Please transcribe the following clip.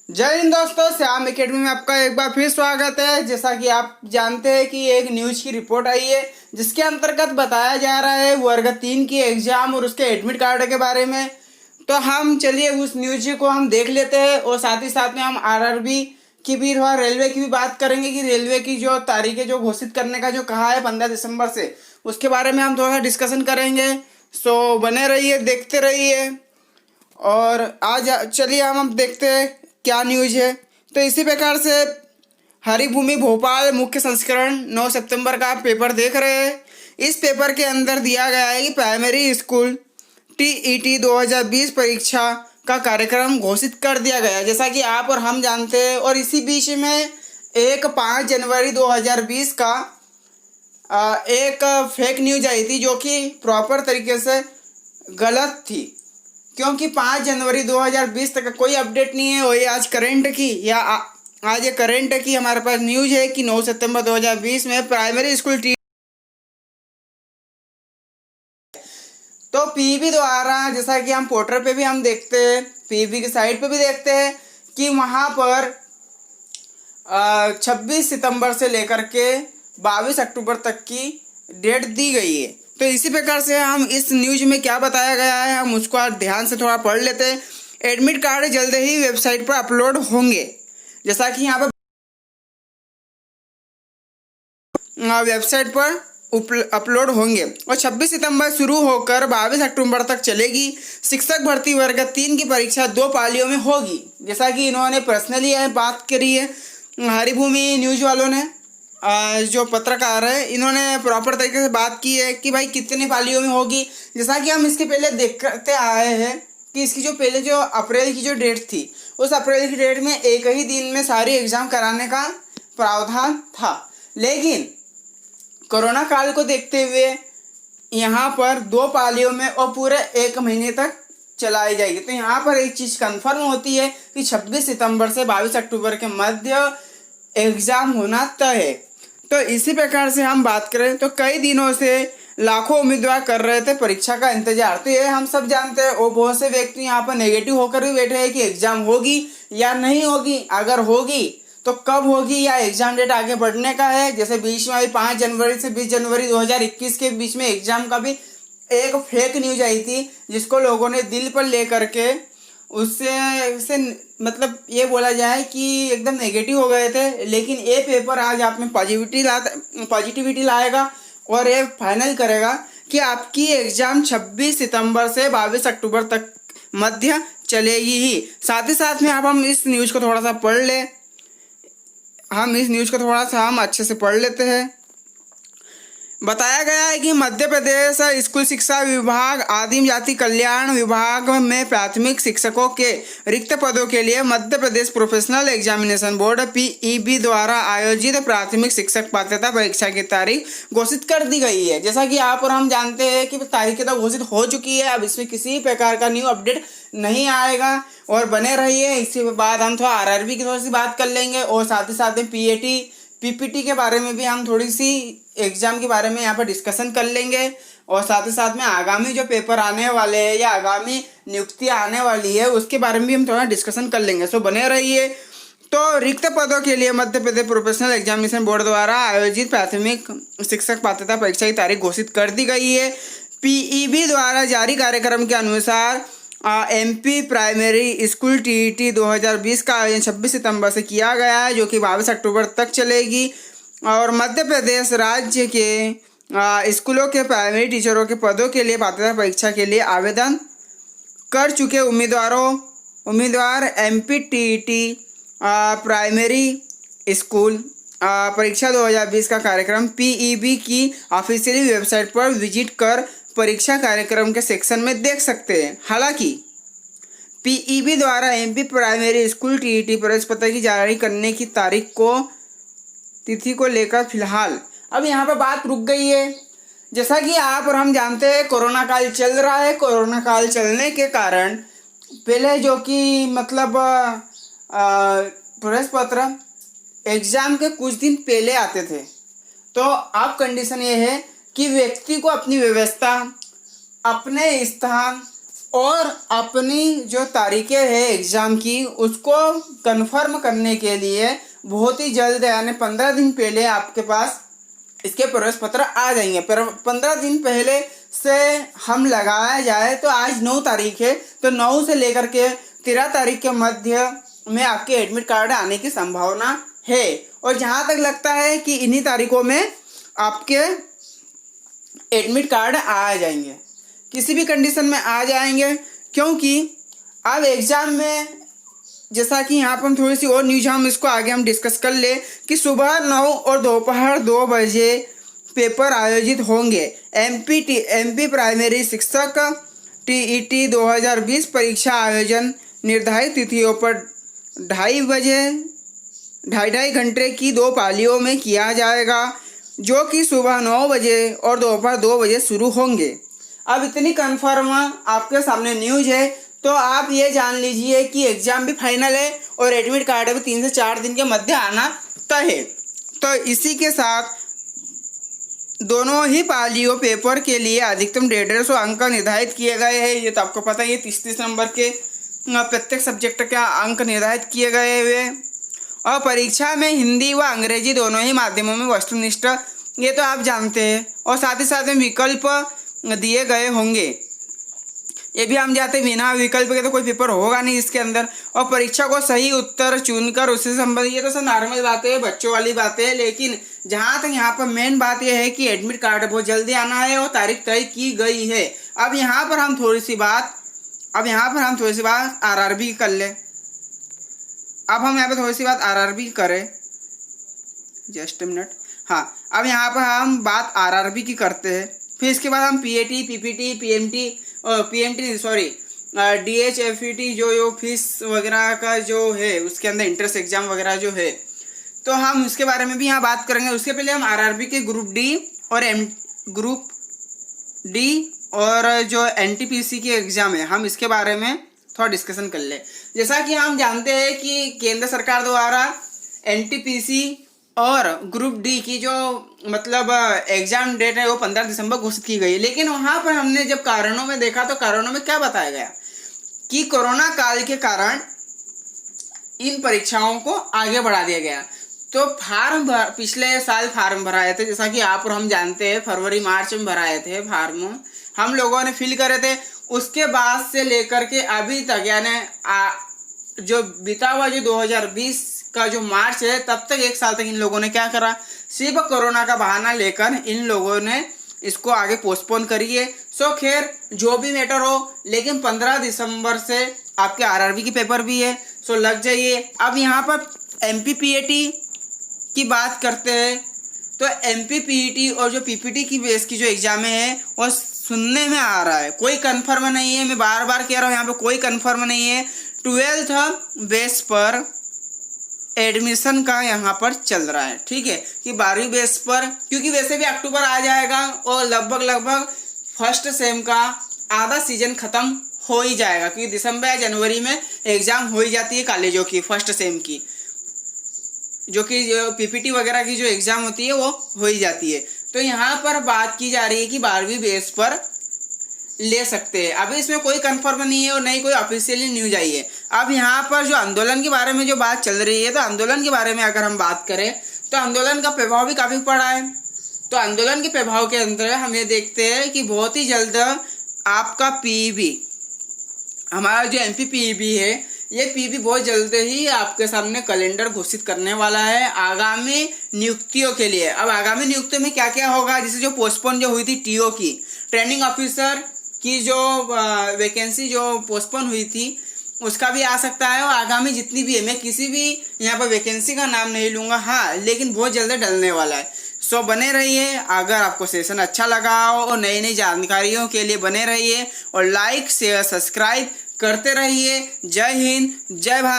जय हिंद दोस्तों, श्याम एकेडमी में आपका एक बार फिर स्वागत है। जैसा कि आप जानते हैं कि एक न्यूज की रिपोर्ट आई है जिसके अंतर्गत बताया जा रहा है वर्ग 3 की एग्जाम और उसके एडमिट कार्ड के बारे में। तो हम चलिए उस न्यूज को हम देख लेते हैं और साथ ही साथ में हम आरआरबी की भी थोड़ा रेलवे की भी बात करेंगे कि रेलवे की जो तारीखें जो घोषित करने का जो कहा है 15 दिसंबर से, उसके बारे में हम थोड़ा डिस्कशन करेंगे। सो बने रहिए, देखते रहिए। और आज चलिए हम अब देखते हैं क्या न्यूज है। तो इसी प्रकार से हरिभूमि भोपाल मुख्य संस्करण 9 सितंबर का पेपर देख रहे हैं। इस पेपर के अंदर दिया गया है कि प्राइमरी स्कूल टीईटी 2020 परीक्षा का कार्यक्रम घोषित कर दिया गया है, जैसा कि आप और हम जानते हैं। और इसी बीच में एक 5 जनवरी 2020 का एक फेक न्यूज आई थी जो कि प्रॉपर तरीके से गलत थी, क्योंकि 5 जनवरी 2020 तक का कोई अपडेट नहीं है। वही आज करंट की या आज ये करंट की हमारे पास न्यूज है कि 9 सितंबर 2020 में प्राइमरी स्कूल तो पीईबी द्वारा, जैसा कि हम पोर्टल पे भी हम देखते हैं, पीईबी की साइट पे भी देखते हैं कि वहाँ पर 26 सितंबर से लेकर के 22 अक्टूबर तक की डेट दी गई है। तो इसी प्रकार से हम इस न्यूज में क्या बताया गया है हम उसको आज ध्यान से थोड़ा पढ़ लेते हैं। एडमिट कार्ड जल्द ही वेबसाइट पर अपलोड होंगे, जैसा कि यहाँ पर वेबसाइट पर अपलोड होंगे और 26 सितंबर शुरू होकर 22 अक्टूबर तक चलेगी। शिक्षक भर्ती वर्ग 3 की परीक्षा 2 पालियों में होगी, जैसा कि इन्होंने पर्सनली बात करी है। हरिभूमि न्यूज वालों ने जो पत्रकार है इन्होंने प्रॉपर तरीके से बात की है कि भाई कितनी पालियों में होगी। जैसा कि हम इसके पहले देखते आए हैं कि इसकी जो पहले जो अप्रैल की जो डेट थी, उस अप्रैल की डेट में एक ही दिन में सारी एग्ज़ाम कराने का प्रावधान था, लेकिन कोरोना काल को देखते हुए यहाँ पर 2 पालियों में और पूरे 1 महीने तक चलाई जाएगी। तो यहाँ पर एक चीज़ कंफर्म होती है कि 26 सितंबर से 22 अक्टूबर के मध्य एग्ज़ाम होना तय है। तो इसी प्रकार से हम बात करें तो कई दिनों से लाखों उम्मीदवार कर रहे थे परीक्षा का इंतजार। तो ये हम सब जानते हैं और बहुत से व्यक्ति यहाँ पर नेगेटिव होकर भी बैठे हैं कि एग्ज़ाम होगी या नहीं होगी, अगर होगी तो कब होगी या एग्ज़ाम डेट आगे बढ़ने का है। जैसे बीच में अभी 5 जनवरी से 20 जनवरी 2021 के बीच में एग्ज़ाम का भी एक फेक न्यूज आई थी, जिसको लोगों ने दिल पर ले करके उससे मतलब ये बोला जाए कि एकदम नेगेटिव हो गए थे। लेकिन ये पेपर आज आप में पॉजिटिविटी लाएगा और ये फाइनल करेगा कि आपकी एग्ज़ाम 26 सितंबर से 22 अक्टूबर तक मध्य चलेगी ही। साथ ही साथ में अब हम इस न्यूज़ को थोड़ा सा पढ़ लें, हम अच्छे से पढ़ लेते हैं। बताया गया है कि मध्य प्रदेश स्कूल शिक्षा विभाग आदिम जाति कल्याण विभाग में प्राथमिक शिक्षकों के रिक्त पदों के लिए Madhya Pradesh professional examination board PEB द्वारा आयोजित प्राथमिक शिक्षक पात्रता परीक्षा की तारीख घोषित कर दी गई है। जैसा कि आप और हम जानते हैं कि तारीखें तो घोषित हो चुकी है, अब इसमें किसी प्रकार का न्यू अपडेट नहीं आएगा। और बने रहिए, इसके बाद हम थोड़ा आरआरबी की थोड़ी सी बात कर लेंगे और साथ ही साथ में पीपीटी के बारे में भी हम थोड़ी सी एग्ज़ाम के बारे में यहाँ पर डिस्कशन कर लेंगे। और साथ ही साथ में आगामी जो पेपर आने वाले हैं या आगामी नियुक्ति आने वाली है उसके बारे में भी हम थोड़ा डिस्कशन कर लेंगे। सो बने रहिए। तो रिक्त पदों के लिए Madhya Pradesh professional examination board द्वारा आयोजित प्राथमिक शिक्षक पात्रता परीक्षा की तारीख घोषित कर दी गई है। पीईबी द्वारा जारी कार्यक्रम के अनुसार एमपी प्राइमरी स्कूल टीईटी 2020 का आयोजन 26 सितंबर से किया गया है, जो कि 22 अक्टूबर तक चलेगी। और मध्य प्रदेश राज्य के स्कूलों के प्राइमरी टीचरों के पदों के लिए पात्रता परीक्षा के लिए आवेदन कर चुके उम्मीदवार एमपी टीईटी प्राइमरी स्कूल परीक्षा 2020 का कार्यक्रम पीईबी की ऑफिशियल वेबसाइट पर विजिट कर परीक्षा कार्यक्रम के सेक्शन में देख सकते हैं। हालांकि पीईबी द्वारा एमपी प्राइमरी स्कूल टीईटी प्रवेश पत्र की जारी करने की तिथि को लेकर फिलहाल अब यहाँ पर बात रुक गई है। जैसा कि आप और हम जानते हैं कोरोना काल चल रहा है। कोरोना काल चलने के कारण पहले जो कि मतलब प्रवेश पत्र एग्ज़ाम के कुछ दिन पहले आते थे, तो अब कंडीशन ये है कि व्यक्ति को अपनी व्यवस्था, अपने स्थान और अपनी जो तारीखें है एग्ज़ाम की उसको कंफर्म करने के लिए बहुत ही जल्द यानी 15 दिन पहले आपके पास इसके प्रवेश पत्र आ जाएंगे। पर 15 दिन पहले से हम लगाया जाए तो आज 9 तारीख है, तो 9 से लेकर के 13 तारीख के मध्य में आपके एडमिट कार्ड आने की संभावना है। और जहाँ तक लगता है कि इन्हीं तारीखों में आपके एडमिट कार्ड आ जाएंगे, किसी भी कंडीशन में आ जाएंगे, क्योंकि अब एग्ज़ाम में जैसा कि यहाँ पर हम थोड़ी सी और न्यूज हम इसको आगे हम डिस्कस कर ले कि सुबह 9 और दोपहर 2 बजे पेपर आयोजित होंगे। एमपी प्राइमरी शिक्षक टीईटी 2020 परीक्षा आयोजन निर्धारित तिथियों पर 2.5 घंटे की 2 पालियों में किया जाएगा, जो कि सुबह 9 बजे और दोपहर 2 बजे शुरू होंगे। अब इतनी कन्फर्म आपके सामने न्यूज है, तो आप ये जान लीजिए कि एग्ज़ाम भी फाइनल है और एडमिट कार्ड भी 3 से 4 दिन के मध्य आना तय है। तो इसी के साथ दोनों ही पालियों पेपर के लिए अधिकतम 150 अंक निर्धारित किए गए हैं। ये तो आपको पता ही है, 30 नंबर के प्रत्येक सब्जेक्ट का अंक निर्धारित किए गए हुए। और परीक्षा में हिंदी व अंग्रेजी दोनों ही माध्यमों में वस्तुनिष्ठ, ये तो आप जानते हैं। और साथ ही साथ में विकल्प दिए गए होंगे, ये भी हम जानते हैं। बिना विकल्प के तो कोई पेपर होगा नहीं इसके अंदर। और परीक्षा को सही उत्तर चुनकर उससे संबंधित, ये तो सब नॉर्मल बातें हैं, बच्चों वाली बातें हैं। लेकिन जहाँ तक यहाँ पर मेन बात यह है कि एडमिट कार्ड बहुत जल्दी आना है और तारीख तय की गई है। अब यहाँ पर हम थोड़ी सी बात आरआरबी कर ले। अब हम यहाँ पर थोड़ी सी बात आरआरबी करें, जस्ट मिनट। हाँ, अब यहाँ पर हम बात आरआरबी की करते हैं। फिर इसके बाद हम पीएटी, पीपीटी, डीएचएफईटी जो फीस वगैरह का जो है उसके अंदर इंट्रेंस एग्जाम वगैरह जो है, तो हम उसके बारे में भी यहाँ बात करेंगे। उसके पहले हम आरआरबी के ग्रुप डी और जो एनटीपीसी की एग्ज़ाम है, हम इसके बारे में थोड़ा डिस्कशन कर ले। जैसा कि हम जानते हैं कि केंद्र सरकार द्वारा एनटीपीसी और ग्रुप डी की जो मतलब एग्ज़ाम डेट है वो 15 दिसंबर घोषित की गई है। लेकिन वहाँ पर हमने जब कारणों में देखा तो कारणों में क्या बताया गया कि कोरोना काल के कारण इन परीक्षाओं को आगे बढ़ा दिया गया। तो पिछले साल फार्म भराए थे, जैसा कि आप और हम जानते हैं, फरवरी मार्च में भराए थे फार्म, हम लोगों ने फिल करे थे। उसके बाद से लेकर के अभी तक यानी जो बीता हुआ जो 2020 का जो मार्च है, तब तक 1 साल तक इन लोगों ने क्या करा, सिर्फ कोरोना का बहाना लेकर इन लोगों ने इसको आगे पोस्टपोन करिए। सो खैर जो भी मैटर हो, लेकिन 15 दिसंबर से आपके आरआरबी की पेपर भी है, सो लग जाइए। अब यहाँ पर एमपीपीएटी की बात करते हैं, तो एमपीपीटी और जो पीपीटी की बेस की जो एग्जाम है वो सुनने में आ रहा है, कोई कंफर्म नहीं है। मैं बार बार कह रहा हूँ, यहाँ पे कोई कंफर्म नहीं है। 12th बेस पर एडमिशन का यहाँ पर चल रहा है, ठीक है, कि 12वीं बेस पर, क्योंकि वैसे भी अक्टूबर आ जाएगा और लगभग फर्स्ट सेम का आधा सीजन खत्म हो ही जाएगा, क्योंकि दिसंबर या जनवरी में एग्जाम हो ही जाती है कॉलेजों की फर्स्ट सेम की, जो कि पीपीटी वगैरह की जो एग्जाम होती है वो हो ही जाती है। तो यहाँ पर बात की जा रही है कि 12वीं बेस पर ले सकते हैं। अभी इसमें कोई कंफर्म नहीं है और नहीं कोई ऑफिशियली न्यूज आई है। अब यहाँ पर जो आंदोलन के बारे में जो बात चल रही है, तो आंदोलन के बारे में अगर हम बात करें तो आंदोलन का प्रभाव भी काफ़ी पड़ा है। तो आंदोलन के प्रभाव के अंदर हम ये देखते हैं कि बहुत ही जल्द आपका पीईबी, हमारा जो एमपी पीईबी है, ये पीईबी बहुत जल्द ही आपके सामने कैलेंडर घोषित करने वाला है आगामी नियुक्तियों के लिए। अब आगामी नियुक्तियों में क्या क्या होगा, जैसे जो पोस्टपोन जो हुई थी टीओ की, ट्रेनिंग ऑफिसर की जो वैकेंसी जो पोस्टपोन हुई थी उसका भी आ सकता है। और आगामी जितनी भी है, मैं किसी भी यहाँ पर वैकेंसी का नाम नहीं लूँगा, हाँ, लेकिन बहुत जल्द डलने वाला है। सो बने रहिए। अगर आपको सेशन अच्छा लगा हो और नई नई जानकारियों के लिए बने रहिए और लाइक शेयर सब्सक्राइब करते रहिए। जय हिंद, जय भारत।